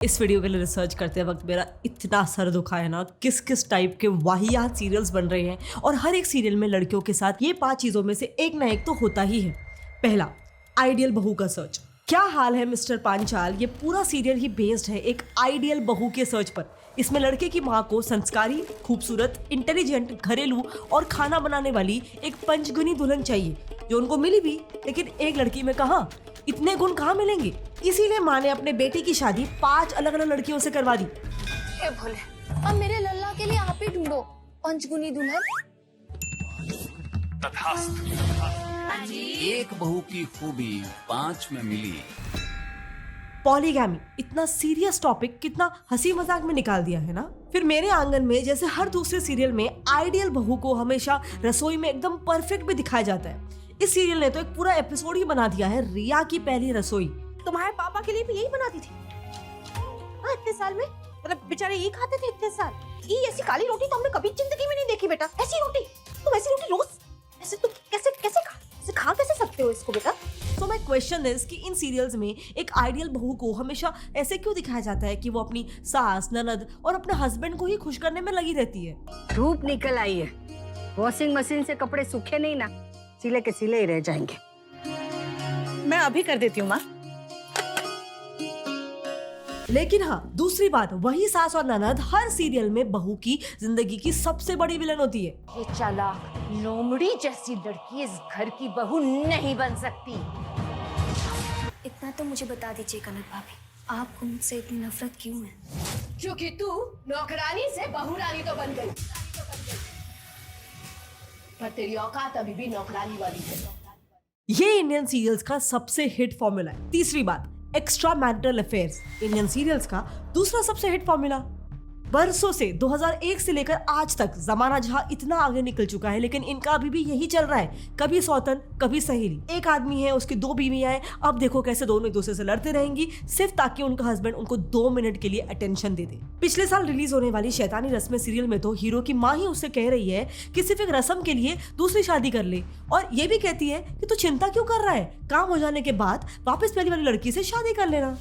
इस वीडियो के लिए रिसर्च करते वक्त मेरा इतना सर दुखा है ना, किस किस टाइप के वाहियात सीरियल्स बन रहे हैं और हर एक सीरियल में लड़कियों के साथ ये 5 चीजों में से एक ना एक तो होता ही है। पहला, आइडियल बहू का सर्च। क्या हाल है मिस्टर पांचाल, ये पूरा सीरियल ही बेस्ड है एक आइडियल बहू के सर्च पर। इसमें लड़के की माँ को संस्कारी, खूबसूरत, इंटेलिजेंट, घरेलू और खाना बनाने वाली एक पंचगुनी दुल्हन चाहिए, जो उनको मिली भी, लेकिन एक लड़की में कहाँ, इतने गुण कहाँ मिलेंगे। इसीलिए माँ ने अपने बेटे की शादी 5 अलग अलग लड़कियों से करवा दी। हे भोले, अब मेरे लल्ला के लिए आप ही ढूंढो पंचगुनी दुल्हन। एक बहू की खूबी 5 में मिली। पॉलीगैमी, इतना सीरियस टॉपिक कितना हंसी मजाक में निकाल दिया है ना। फिर मेरे आंगन में जैसे हर दूसरे सीरियल में आइडियल बहू को हमेशा रसोई में एकदम परफेक्ट भी दिखाया जाता है। इस सीरियल ने तो एक पूरा एपिसोड ही बना दिया है रिया की पहली रसोई। तुम्हारे पापा के लिए भी यही बनाती थी? हाँ, इतने साल में, मतलब बेचारे यही खाते थे इतने साल। ये ऐसी काली रोटी तो हमने कभी जिंदगी में नहीं देखी बेटा। ऐसी रोटी, तुम ऐसी रोटी रोज ऐसे तुम कैसे खा कैसे सकते हो इसको बेटा? तो माय क्वेश्चन इज कि इन सीरियल्स में एक आइडियल बहू को हमेशा ऐसे क्यों दिखाया जाता है कि वो अपनी सास, ननद और अपने हस्बैंड को ही खुश करने में लगी रहती है। धूप निकल आई है, वॉशिंग मशीन से कपड़े सूखे नहीं ना, सिले के सिले ही रह जाएंगे। मैं अभी कर देती हूँ माँ। लेकिन हाँ, दूसरी बात, वही सास और ननद हर सीरियल में बहू की जिंदगी की सबसे बड़ी विलन होती है। ये चालाक लोमड़ी जैसी लड़की इस घर की बहू नहीं बन सकती। इतना तो मुझे बता दीजिए कनक भाभी, आपको मुझसे इतनी नफरत क्यों है? क्योंकि तू नौकरानी से बहुरानी तो बन गई, पर तेरी औकात अभी भी नौकरानी वाली है। ये इंडियन सीरियल्स का सबसे हिट फॉर्मूला है। तीसरी बात, extra marital affairs, Indian serials का दूसरा सबसे हिट फॉर्मूला। बरसों से 2001 से लेकर आज तक जमाना जहां इतना आगे निकल चुका है, लेकिन इनका अभी भी यही चल रहा है, कभी सौतन कभी सहेली। एक आदमी है, उसकी 2 बीवियां हैं, अब देखो कैसे दोनों एक दूसरे से लड़ते रहेंगी सिर्फ ताकि उनका हस्बैंड उनको 2 मिनट के लिए अटेंशन दे दे। पिछले साल रिलीज होने वाली शैतानी रस्में सीरियल में तो हीरो की माँ ही उससे कह रही है कि सिर्फ एक रस्म के लिए दूसरी शादी कर ले, और ये भी कहती है कि तू चिंता क्यों कर रहा है, काम हो जाने के बाद वापस पहली वाली लड़की से शादी कर लेना।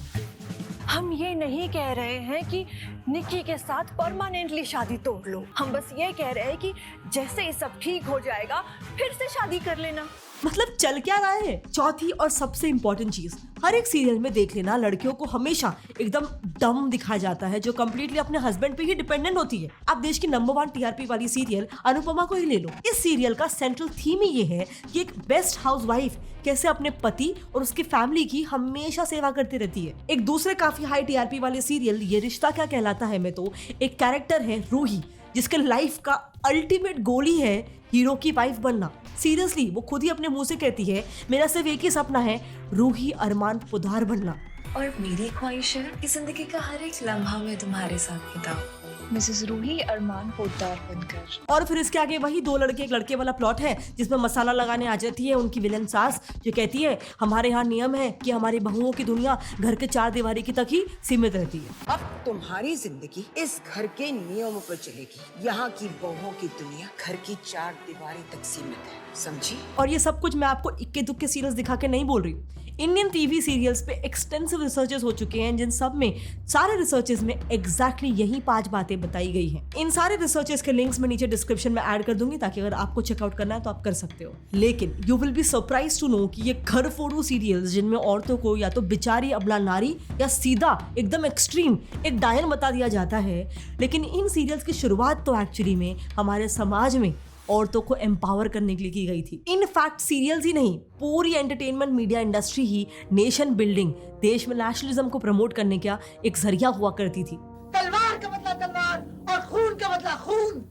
हम ये नहीं कह रहे हैं कि निक्की के साथ परमानेंटली शादी तोड़ लो, हम बस ये कह रहे हैं कि जैसे ये सब ठीक हो जाएगा फिर से शादी कर लेना। मतलब चल क्या रहा है। चौथी और सबसे इंपॉर्टेंट चीज, हर एक सीरियल में देख लेना, लड़कियों को हमेशा एकदम डम दिखाया जाता है, जो कंप्लीटली अपने हस्बैंड पे ही डिपेंडेंट होती है। अब देश की नंबर 1 टीआरपी वाली सीरियल अनुपमा को ही ले लो। इस सीरियल का सेंट्रल थीम ही ये है कि एक बेस्ट हाउसवाइफ कैसे अपने पति और उसकी फैमिली की हमेशा सेवा करती रहती है। एक दूसरे काफी हाई टीआरपी वाले सीरियल ये रिश्ता क्या कहलाता है में तो एक कैरेक्टर है रूही, जिसके लाइफ का अल्टीमेट गोल ही है हीरो की वाइफ बनना। सीरियसली वो खुद ही अपने मुंह से कहती है, मेरा सिर्फ एक ही सपना है, रूही अरमान पुधार बनना। और मेरी ख्वाहिश है कि जिंदगी का हर एक लम्हा मैं तुम्हारे साथ बिताऊं, मिसेस रूही अरमान पोद्दार बनकर। और फिर इसके आगे वही 2 लड़के एक लड़के वाला प्लॉट है, जिसमें मसाला लगाने आ जाती है उनकी विलन सास, जो कहती है हमारे यहाँ नियम है कि हमारी बहुओं की दुनिया घर के 4 दीवारी की तक ही सीमित रहती है। अब तुम्हारी जिंदगी इस घर के नियमों पर चलेगी। यहाँ की बहुओं की दुनिया घर की 4 दीवारी तक सीमित है, समझी? और ये सब कुछ मैं आपको इक्के दुक्के सीरियल्स दिखा के नहीं बोल रही। इंडियन टीवी सीरियल्स पे एक्सटेंसिव रिसर्चेस हो चुके हैं, जिन सब में सारे रिसर्चेस में एग्जैक्टली यही 5 बातें बताई गई हैं। इन सारे रिसर्चेस के लिंक्स मैं नीचे डिस्क्रिप्शन में ऐड कर दूंगी, ताकि अगर आपको चेकआउट करना है तो आप कर सकते हो। लेकिन you will be surprise to know कि ये घर फोड़ू सीरियल्स, जिनमें औरतों को या तो बेचारी अबला नारी या सीधा एकदम एक्सट्रीम एक डायन बता दिया जाता है, लेकिन इन सीरियल्स की शुरुआत तो एक्चुअली में हमारे समाज में औरतों को एम्पावर करने के लिए की गई थी। इनफैक्ट सीरियल्स ही नहीं, पूरी एंटरटेनमेंट मीडिया इंडस्ट्री ही नेशन बिल्डिंग, देश में नेशनलिज्म को प्रमोट करने का एक जरिया हुआ करती थी। तलवार का बदला तलवार और खून का बदला खून।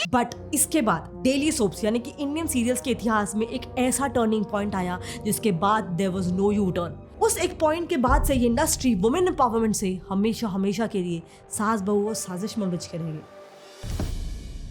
बट इसके बाद डेली सोप्स यानी कि इंडियन सीरियल्स के इतिहास में एक ऐसा टर्निंग पॉइंट आया, जिसके बाद there was no U turn. उस एक पॉइंट के बाद से ये इंडस्ट्री वुमेन एम्पावरमेंट से हमेशा के लिए सास बहू और साजिश में उलझ के रहेगी।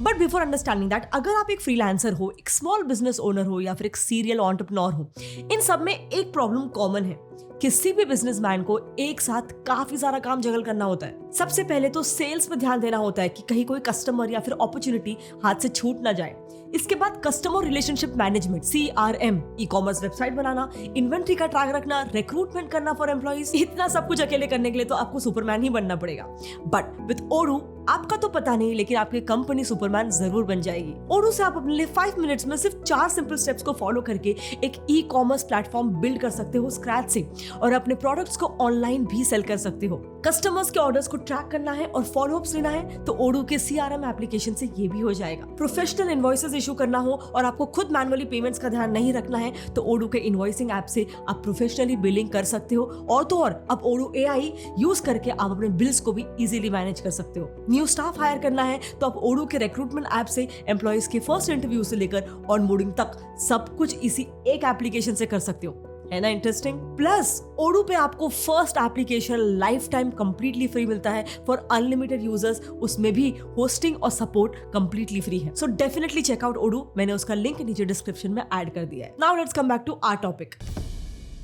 बट बिफोर अंडरस्टैंडिंग दैट, अगर आप एक फ्रीलांसर हो, एक स्मॉल बिजनेस ओनर हो या फिर एक सीरियल एंटरप्रेन्योर हो, इन सब में एक प्रॉब्लम कॉमन है। किसी भी बिजनेसमैन को एक साथ काफी सारा काम जगल करना होता है। सबसे पहले तो सेल्स पे ध्यान देना होता है कि कहीं कोई कस्टमर या फिर अपॉर्चुनिटी हाथ से छूट ना जाए। इसके बाद customer relationship management CRM, e commerce website बनाना, इन्वेंट्री का ट्रैक रखना, रिक्रूटमेंट करना फॉर एम्प्लॉइज। इतना सब कुछ अकेले करने के लिए तो आपको सुपरमैन ही बनना पड़ेगा। बट विद ओडू आपका तो पता नहीं, लेकिन आपकी कंपनी सुपरमैन जरूर बन जाएगी। ओडू से आप अपने लिए 5 मिनट्स में सिर्फ 4 सिंपल स्टेप्स को फॉलो करके एक ई कॉमर्स प्लेटफॉर्म बिल्ड कर सकते हो स्क्रैच से, और अपने प्रोडक्ट्स को ऑनलाइन भी सेल कर सकते हो। कस्टमर्स के ऑर्डर्स को ट्रैक करना है और फॉलोअप्स लेना है तो ओडू के CRM एप्लीकेशन से ये भी हो जाएगा। प्रोफेशनल इनवॉइसेस इशू करना हो और आपको खुद मैनुअली पेमेंट्स का ध्यान नहीं रखना है तो ओडू के इनवॉइसिंग ऐप से आप प्रोफेशनली बिलिंग कर सकते हो। और तो और अब ओडू AI यूज करके आप अपने बिल्स को भी इजीली मैनेज कर सकते हो। न्यू स्टाफ हायर करना है तो आप ओडू के रिक्रूटमेंट ऐप से एम्प्लॉइज के फर्स्ट इंटरव्यू से लेकर ऑनबोर्डिंग तक सब कुछ इसी एक एप्लीकेशन से कर सकते हो। है ना इंटरेस्टिंग? प्लस ओडू पे आपको first application life time completely free मिलता है फॉर अनलिमिटेड यूजर्स। उसमें भी होस्टिंग और सपोर्ट कंप्लीटली फ्री है। So definitely check out Odoo. मैंने उसका लिंक नीचे डिस्क्रिप्शन में ऐड कर दिया है। Now let's come back to our topic.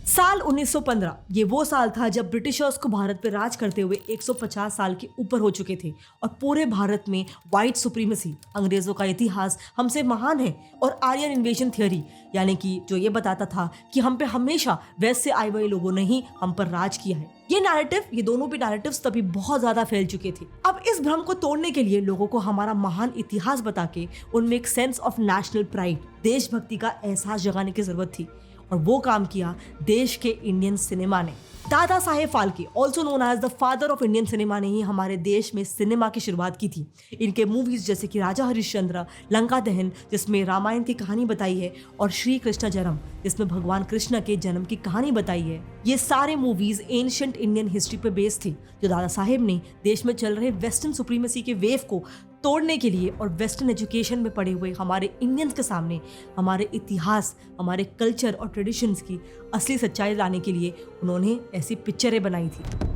साल 1915 ये वो साल था जब ब्रिटिशर्स को भारत पे राज करते हुए 150 साल के ऊपर हो चुके थे और पूरे भारत में व्हाइट सुप्रीमेसी, अंग्रेजों का इतिहास हमसे महान है, और आर्यन इन्वेजन थियोरी, यानी कि जो ये बताता था कि हम पे हमेशा वेस्ट से आए हुए लोगों ने ही हम पर राज किया है। ये दोनों भी नैरेटिव्स तभी बहुत ज्यादा फैल चुके थे। अब इस भ्रम को तोड़ने के लिए लोगों को हमारा महान इतिहास बता के उनमें एक सेंस ऑफ नेशनल प्राइड, देशभक्ति का एहसास जगाने की जरूरत थी, और वो काम किया देश के इंडियन सिनेमा ने। Dada Saheb Phalke, also known as the father of Indian cinema, ने ही हमारे देश में सिनेमा की शुरुआत की थी। इनके मूवीज जैसे कि राजा हरिश्चंद्र, लंका दहन जिसमें रामायण की कहानी बताई है, और श्री कृष्ण जन्म जिसमें भगवान कृष्ण के जन्म की कहानी बताई है, ये सारे मूवीज एंशिएंट इंडियन हिस्ट्री पे बेस्ड थी, जो दादा साहेब ने देश में चल रहे वेस्टर्न सुप्रीमेसी के वेव को तोड़ने के लिए और वेस्टर्न एजुकेशन में पड़े हुए हमारे इंडियंस के सामने हमारे इतिहास, हमारे कल्चर और ट्रेडिशंस की असली सच्चाई लाने के लिए उन्होंने ऐसी पिक्चरें बनाई थी।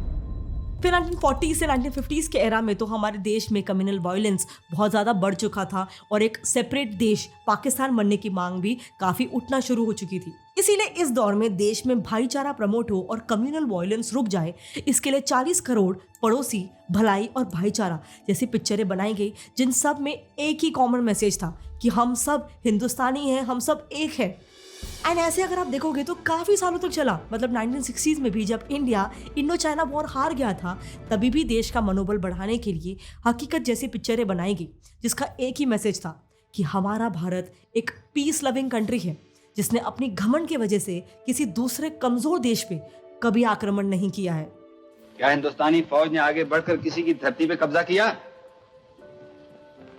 फिर 1940 से 1950s के एरा में तो हमारे देश में कम्युनल वायलेंस बहुत ज़्यादा बढ़ चुका था और एक सेपरेट देश पाकिस्तान बनने की मांग भी काफ़ी उठना शुरू हो चुकी थी। इसीलिए इस दौर में देश में भाईचारा प्रमोट हो और कम्युनल वायलेंस रुक जाए, इसके लिए 40 करोड़ पड़ोसी, भलाई और भाईचारा जैसी पिक्चरें बनाई गई, जिन सब में एक ही कॉमन मैसेज था कि हम सब हिंदुस्तानी हैं, हम सब एक हैं। एंड ऐसे अगर आप देखोगे तो काफ़ी सालों तक चला। मतलब 1960s में भी जब इंडिया इंडो चाइना वॉर हार गया था, तभी भी देश का मनोबल बढ़ाने के लिए हकीकत जैसी पिक्चरें बनाई गई, जिसका एक ही मैसेज था कि हमारा भारत एक पीस लविंग कंट्री है, जिसने अपनी घमंड की वजह से किसी दूसरे कमजोर देश पे कभी आक्रमण नहीं किया है। क्या हिंदुस्तानी फौज ने आगे बढ़कर किसी की धरती पे कब्जा किया?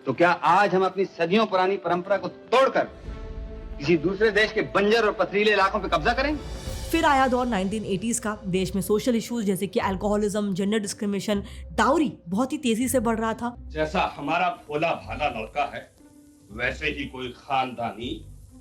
तो क्या आज हम अपनी सदियों पुरानी परंपरा को तोड़कर किसी दूसरे देश के बंजर और पथरीले इलाकों पे कब्जा करें? फिर आया दौर 1980s का। देश में सोशल इश्यूज जैसे कि अल्कोहलिज्म, जेंडर डिस्क्रिमिनेशन, डाउरी बहुत ही तेजी से बढ़ रहा था। जैसा हमारा भोला भाला लड़का है, वैसे ही कोई खानदानी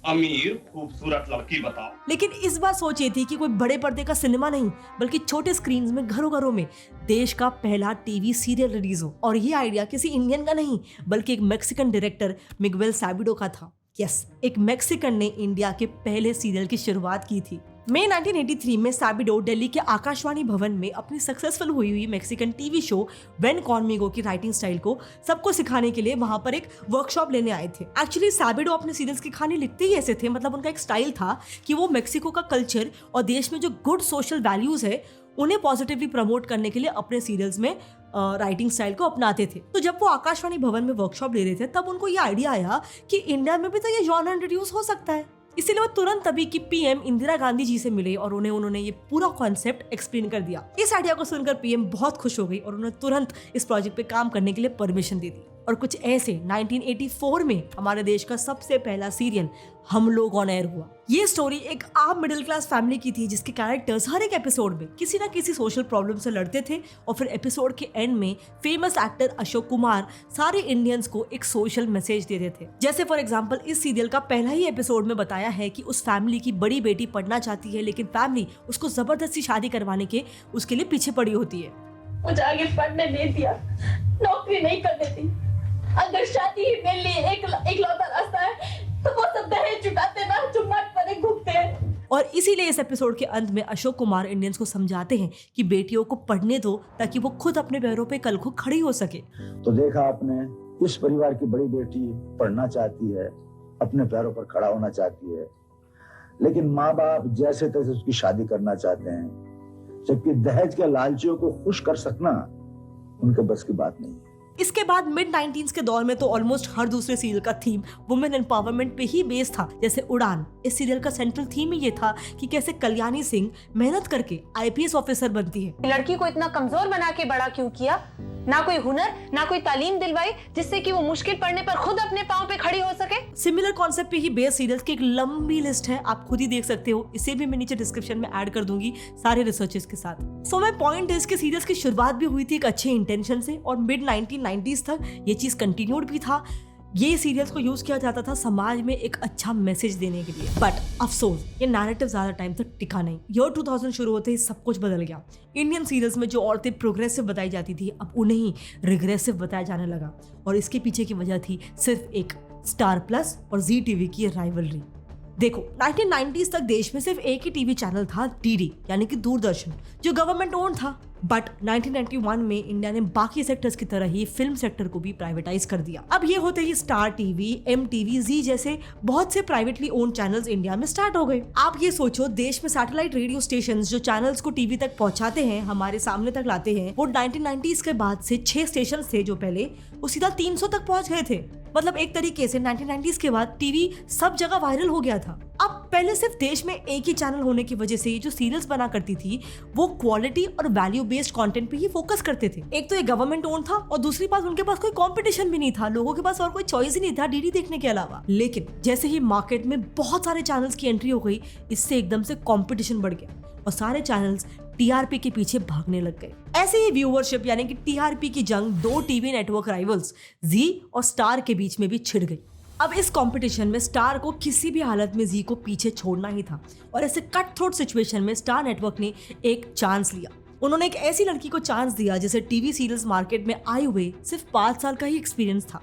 अमीर खूबसूरत लड़की बताओ। लेकिन इस बार सोच ये थी कि कोई बड़े पर्दे का सिनेमा नहीं, बल्कि छोटे स्क्रीन में घरों घरों में देश का पहला टीवी सीरियल रिलीज हो। और ये आइडिया किसी इंडियन का नहीं, बल्कि एक मैक्सिकन डायरेक्टर मिगुएल सैबिडो का था। यस, एक मैक्सिकन ने इंडिया के पहले सीरियल की शुरुआत की थी। मई 1983 में सैबिडो दिल्ली के आकाशवाणी भवन में अपनी सक्सेसफुल हुई मैक्सिकन टीवी शो वेन कॉन्मिगो की राइटिंग स्टाइल को सबको सिखाने के लिए वहां पर एक वर्कशॉप लेने आए थे। एक्चुअली सैबिडो अपने सीरियल्स की कहानी लिखते ही ऐसे थे, मतलब उनका एक स्टाइल था कि वो मेक्सिको का कल्चर और देश में जो गुड सोशल वैल्यूज है उन्हें पॉजिटिवली प्रमोट करने के लिए अपने सीरियल्स में राइटिंग स्टाइल को अपनाते थे। तो जब वो आकाशवाणी भवन में वर्कशॉप ले रहे थे, तब उनको ये आइडिया आया कि इंडिया में भी तो ये जॉनर इंट्रोड्यूस हो सकता है। इसीलिए वो तुरंत तभी की पीएम इंदिरा गांधी जी से मिले और उन्होंने ये पूरा कॉन्सेप्ट एक्सप्लेन कर दिया। इस आइडिया को सुनकर पीएम बहुत खुश हो गई और उन्होंने तुरंत इस प्रोजेक्ट पे काम करने के लिए परमिशन दे दी। और कुछ ऐसे 1984 में हमारे देश का सबसे पहला सीरियल हम लोग ऑन एयर हुआ। ये स्टोरी एक आम मिडिल क्लास फैमिली की थी, जिसके कैरेक्टर्स हर एक एपिसोड में किसी ना किसी सोशल प्रॉब्लम से लड़ते थे, और फिर एपिसोड के एंड में फेमस एक्टर अशोक कुमार सारे इंडियंस को एक सोशल मैसेज देते थे। जैसे फॉर एग्जांपल इस सीरियल का पहला ही एपिसोड में बताया है कि उस फैमिली की बड़ी बेटी पढ़ना चाहती है, लेकिन फैमिली उसको जबरदस्ती शादी करवाने के उसके लिए पीछे पड़ी होती है। मुझे आगे पढ़ने नहीं दिया, नौकरी नहीं करने दी। अगर शादी ही मेरे लिए एक लौता रास्ता है तो वो सब दहेज चुकाते ना, जो मर्द पर घूमते हैं। और इसीलिए इस एपिसोड के अंत में अशोक कुमार इंडियंस को समझाते हैं कि बेटियों को पढ़ने दो ताकि वो खुद अपने पैरों पे कल को खड़ी हो सके। तो देखा आपने, इस परिवार की बड़ी बेटी पढ़ना चाहती है, अपने पैरों पर खड़ा होना चाहती है, लेकिन माँ बाप जैसे तैसे उसकी शादी करना चाहते हैं, जबकि दहेज के लालचियों को खुश कर सकना उनके बस की बात नहीं है। इसके बाद मिड 90s के दौर में तो ऑलमोस्ट हर दूसरे सीरियल का थीम वुमेन एम्पावरमेंट पे ही बेस्ड था। जैसे उड़ान, इस सीरियल का सेंट्रल थीम ही ये था कि कैसे कल्याणी सिंह मेहनत करके IPS ऑफिसर बनती है। लड़की को इतना कमजोर बना के बड़ा क्यों किया? ना कोई हुनर, ना कोई तालीम दिलवाई जिससे कि वो मुश्किल पड़ने पर खुद अपने पांव पे खड़ी हो सके। सिमिलर कॉन्सेप्ट पे ही बेस्ड सीरियल्स की एक लंबी लिस्ट है, आप खुद ही देख सकते हो। इसे भी मैं नीचे डिस्क्रिप्शन में ऐड कर दूंगी सारे रिसर्चेस के साथ। सो माय पॉइंट इज कि सीरियल्स की शुरुआत भी हुई थी एक अच्छे इंटेंशन से और मिड 1990s तक ये चीज कंटिन्यूड भी था। ये सीरियल्स को यूज किया जाता था समाज में एक अच्छा मैसेज देने के लिए। बट अफसोस ये नैरेटिव ज्यादा टाइम तक टिका नहीं। ईयर 2000 शुरू होते ही सब कुछ बदल गया। इंडियन सीरियल्स में जो औरतें प्रोग्रेसिव बताई जाती थी अब उन्हें ही रिग्रेसिव बताया जाने लगा और इसके पीछे की वजह थी सिर्फ एक स्टार प्लस और जी टीवी की राइवलरी। देखो 1990s तक देश में सिर्फ एक ही टीवी चैनल था, DD यानी कि दूरदर्शन, जो गवर्नमेंट ओन था। बट 1991 में इंडिया ने बाकी सेक्टर्स की तरह ही फिल्म सेक्टर को भी प्राइवेटाइज कर दिया। अब ये होते ही स्टार टीवी, MTV, जी जैसे बहुत से प्राइवेटली ओन चैनल्स इंडिया में स्टार्ट हो गए। आप ये सोचो, देश में सैटेलाइट रेडियो स्टेशंस जो चैनल्स को टीवी तक पहुंचाते हैं, हमारे सामने तक लाते हैं, वो 1990s के बाद से 6 स्टेशन थे जो पहले वो सीधा 300 तक पहुंच गए थे। मतलब एक तरीके से 1990s के बाद टीवी सब जगह वायरल हो गया था। अब पहले सिर्फ देश में एक ही चैनल होने की वजह से जो सीरियल्स बना करती थी वो क्वालिटी और वैल्यू बेस्ड कंटेंट पे ही फोकस करते थे। एक तो ये गवर्नमेंट ओन था और दूसरी बात उनके पास कोई कंपटीशन भी नहीं था, लोगों के पास और कोई चॉइस ही नहीं था DD देखने के अलावा। लेकिन जैसे ही मार्केट में बहुत सारे चैनल्स की एंट्री हो गई, इससे एकदम से कंपटीशन बढ़ गया और सारे चैनल्स TRP के पीछे भागने लग गए। ऐसे ही व्यूअरशिप यानी कि TRP की जंग 2 टीवी नेटवर्क राइवल्स जी और स्टार के बीच में भी छिड़ गई। अब इस कंपटीशन में स्टार को किसी भी हालत में जी को पीछे छोड़ना ही था और ऐसे कट थ्रोट सिचुएशन में स्टार नेटवर्क ने एक चांस लिया। उन्होंने एक ऐसी लड़की को चांस दिया जिसे टीवी सीरियल्स मार्केट में आए हुए सिर्फ 5 साल का ही एक्सपीरियंस था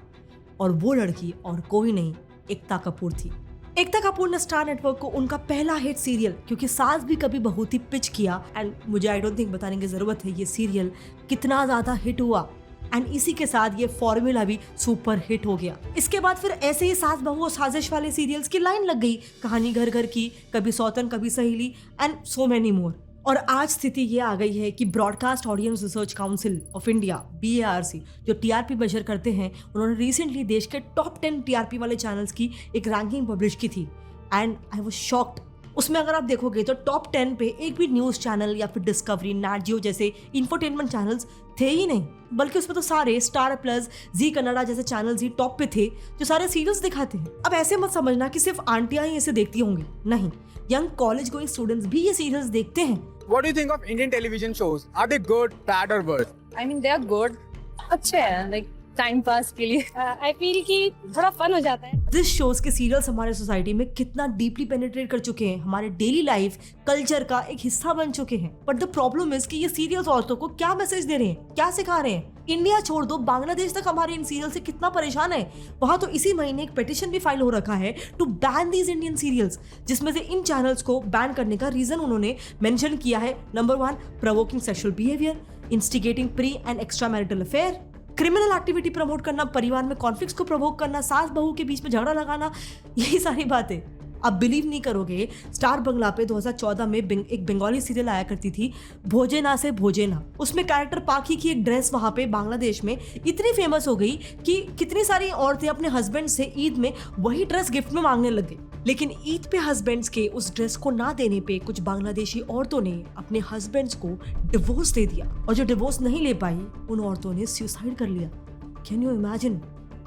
और वो लड़की और कोई नहीं, एकता कपूर थी। एकता कपूर ने स्टार नेटवर्क को उनका पहला हिट सीरियल क्योंकि सास भी कभी बहू थी पिच किया एंड मुझे आई डोंट थिंक बताने की जरूरत है ये सीरियल कितना ज्यादा हिट हुआ एंड इसी के साथ ये फॉर्मूला भी सुपर हिट हो गया। इसके बाद फिर ऐसे ही सास बहू और साजिश वाले सीरियल्स की लाइन लग गई, कहानी घर घर की, कभी सौतन कभी सहेली एंड सो मेनी मोर। और आज स्थिति ये आ गई है कि broadcast audience research council of India BARC जो TRP मेजर करते हैं, उन्होंने रिसेंटली देश के टॉप 10 TRP वाले चैनल्स की एक रैंकिंग पब्लिश की थी एंड आई वाज शॉक्ड। उसमें अगर आप देखोगे तो टॉप 10 पे एक भी न्यूज़ चैनल या फिर डिस्कवरी, नैट जियो जैसे इंफोटेनमेंट चैनल्स थे ही नहीं, बल्कि उसमें तो सारे स्टार प्लस, जी कन्नड़ा जैसे चैनल्स ही टॉप पे थे जो सारे सीरियल्स दिखाते हैं। अब ऐसे मत समझना कि सिर्फ आंटियां ही इसे देखती होंगी, नहीं, यंग कॉलेज गोइंग स्टूडेंट्स भी ये सीरियल्स देखते हैं। What do you think of Indian television shows? Are they good, bad or worse? I mean, they are good. अच्छे हैं, like टाइम पास के लिए। I feel कि थोड़ा फन हो जाता है। दिस शोज के सीरियल्स हमारे सोसाइटी में कितना डीपली पेनिट्रेट कर चुके हैं, हमारे डेली लाइफ कल्चर का एक हिस्सा बन चुके हैं। बट द प्रॉब्लम इज कि ये सीरियल्स औरतों को क्या मैसेज दे रहे हैं, क्या सिखा रहे हैं। इंडिया छोड़ दो, बांग्लादेश तक हमारे इन सीरियल से कितना परेशान है। वहां तो इसी महीने एक पिटीशन भी फाइल हो रखा है to ban these Indian serials, जिसमें से इन चैनल्स को बैन करने का रीजन उन्होंने मेंशन किया है। Number 1, provoking sexual behaviour, instigating pre and extra marital affair, criminal activity promote करना, परिवार में कॉन्फ्लिक्ट्स को प्रोवोक करना, सास बहू के बीच में झगड़ा लगाना, यही सारी बातें। आप बिलीव नहीं करोगे, स्टार बंगला पे 2014 में एक बंगाली सीरियल आया करती थी, भोजेना से भोजेना। उसमें कैरेक्टर पाखी की एक ड्रेस वहां पे बांग्लादेश में इतनी फेमस हो गई कि कितनी सारी औरतें अपने हस्बैंड से ईद में वही ड्रेस गिफ्ट में मांगने लग गई। लेकिन ईद पे हस्बैंड्स के उस ड्रेस को ना देने पे कुछ बांग्लादेशी औरतों ने अपने हस्बैंड्स को डिवोर्स दे दिया और जो डिवोर्स नहीं ले पाई उन औरतों ने सुसाइड कर लिया। कैन यू इमेजिन,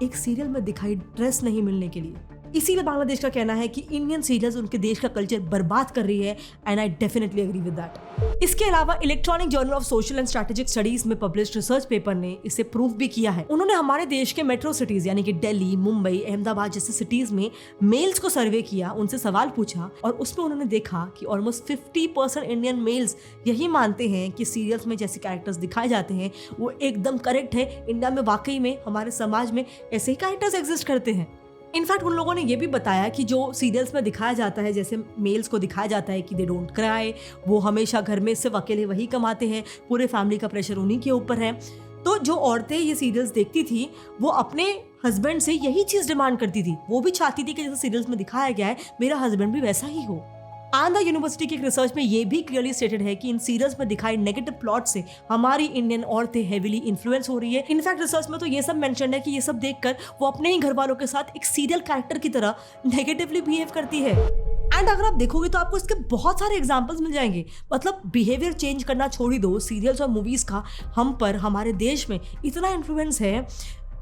एक सीरियल में दिखाई ड्रेस नहीं मिलने के लिए। इसीलिए बांग्लादेश का कहना है कि इंडियन सीरियल्स उनके देश का कल्चर बर्बाद कर रही है and I definitely agree with that. इसके अलावा electronic journal of social and strategic studies में पब्लिश्ड रिसर्च पेपर ने इसे प्रूव भी किया है। उन्होंने हमारे देश के मेट्रो सिटीज यानी कि दिल्ली, मुंबई, अहमदाबाद जैसे सिटीज में मेल्स को सर्वे किया, उनसे सवाल पूछा और उसमें उन्होंने देखा कि ऑलमोस्ट 50% इंडियन मेल्स यही मानते हैं कि सीरियल्स में जैसे कैरेक्टर्स दिखाए जाते हैं वो एकदम करेक्ट है। इंडिया में वाकई में हमारे समाज में ऐसे ही कैरेक्टर्स एग्जिस्ट करते हैं। इनफैक्ट उन लोगों ने ये भी बताया कि जो सीरियल्स में दिखाया जाता है, जैसे मेल्स को दिखाया जाता है कि दे डोंट क्राई, वो हमेशा घर में सिर्फ अकेले वही कमाते हैं, पूरे फैमिली का प्रेशर उन्हीं के ऊपर है। तो जो औरतें ये सीरियल्स देखती थी वो अपने हस्बैंड से यही चीज़ डिमांड करती थी, वो भी चाहती थी कि जैसे सीरियल्स में दिखाया गया है मेरा हस्बैंड भी वैसा ही हो। आंध्रा यूनिवर्सिटी की एक रिसर्च में ये भी क्लियरली स्टेटेड है कि इन सीरियल्स में दिखाए नेगेटिव प्लॉट से हमारी इंडियन औरतें हेवीली इन्फ्लुएंस हो रही है। इनफैक्ट रिसर्च में तो ये सब मेंशन है कि ये सब देखकर वो अपने ही घर वालों के साथ एक सीरियल कैरेक्टर की तरह नेगेटिवली बिहेव करती है। एंड अगर आप देखोगे तो आपको इसके बहुत सारे एग्जांपल्स मिल जाएंगे। मतलब बिहेवियर चेंज करना छोड़ ही दो, सीरियल्स और मूवीज का हम पर, हमारे देश में इतना इन्फ्लुएंस है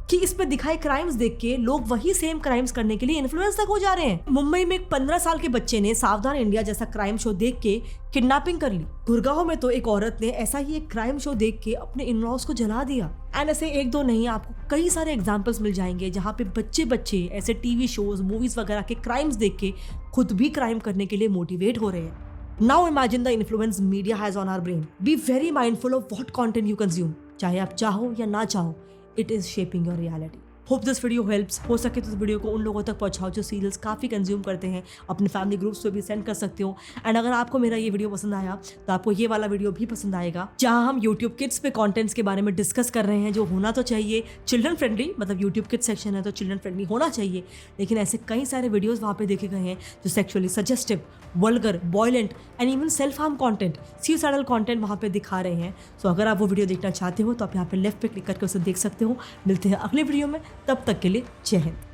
कि इस पे दिखाए क्राइम्स देख के लोग वही सेम क्राइम्स करने के लिए इन्फ्लुएंस तक हो जा रहे हैं। मुंबई में एक 15 साल के बच्चे ने सावधान इंडिया जैसा क्राइम शो देख के किडनैपिंग कर ली। गुड़गांव में तो एक औरत ने ऐसा ही एक क्राइम शो देख के अपने इन-लॉज को जला दिया। एंड ऐसे एक दो नहीं, आपको कई सारे एग्जांपल्स मिल जाएंगे जहाँ पे बच्चे ऐसे टीवी शोज, मूवीज वगैरह के क्राइम्स देख के खुद भी क्राइम करने के लिए मोटिवेट हो रहे हैं। Now imagine the influence media has on our brain. Be very mindful of what content you consume, चाहे आप चाहो या ना चाहो, it is shaping your reality. Hope this video helps. हो सके तो इस वीडियो को उन लोगों तक पहुंचाओ जो सीरियल्स काफ़ी कंज्यूम करते हैं, अपने फैमिली ग्रुप्स पे भी सेंड कर सकते हो। एंड अगर आपको मेरा ये वीडियो पसंद आया तो आपको ये वाला वीडियो भी पसंद आएगा, जहां हम यूट्यूब किड्स पे कंटेंट्स के बारे में डिस्कस कर रहे हैं, जो होना तो चाहिए चिल्ड्रन फ्रेंडली। मतलब यूट्यूब किड्स सेक्शन है तो चिल्ड्रन फ्रेंडली होना चाहिए, लेकिन ऐसे कई सारे वीडियोज़ वहाँ पे देखे गए हैं जो sexually suggestive, vulgar, violent and even self harm content, suicidal content वहाँ पे दिखा रहे हैं। सो अगर आप वो वीडियो देखना चाहते हो तो आप यहाँ पे लेफ्ट पे क्लिक करके उसे देख सकते हो। मिलते हैं अगले वीडियो में, तब तक के लिए जय हिंद।